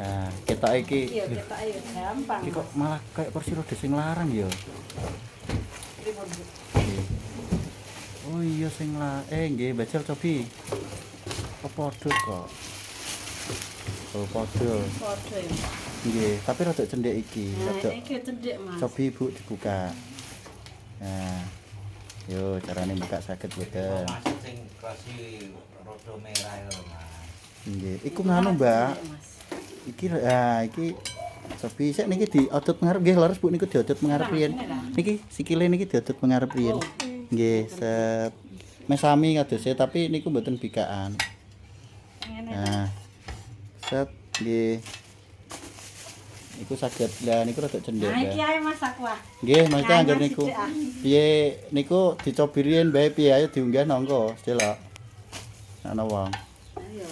Nah, ketok iki. Iya, ketoke ya gampang. Iki kok malah kayak kursi roda sing larang ya. Pripun, Bu? Nggih. Oh iya sing nggih bajal cobi. Kok padha kok. Oh padha. Padha ya. Nggih, tapi rada cendhek iki. Nah, Rada iki cendhek, Mas. cobi Bu dibuka. Nah. Yo carane buka saged boten. Masuk sing kursi roda merah itu, Mas. Nggih, iku nganu, Mbak. Iki iki cobi sik niki diodot mengarep nggih leres Bu niku diodot mengarep riyen. Niki sikile niki diodot mengarep riyen. Nggih, set. Mesami kados tapi niku mboten bikaan. Nah. Set nggih. Iku saged lah niku rada cendhek. Nah, iki ae Mas aku ah. Nggih, maksudnya Nah, angger Mas, niku. sithik, ah. Piye niku dicobi riyen bae piye ayo diunggah nongko, delok. Ana wong. Ayo.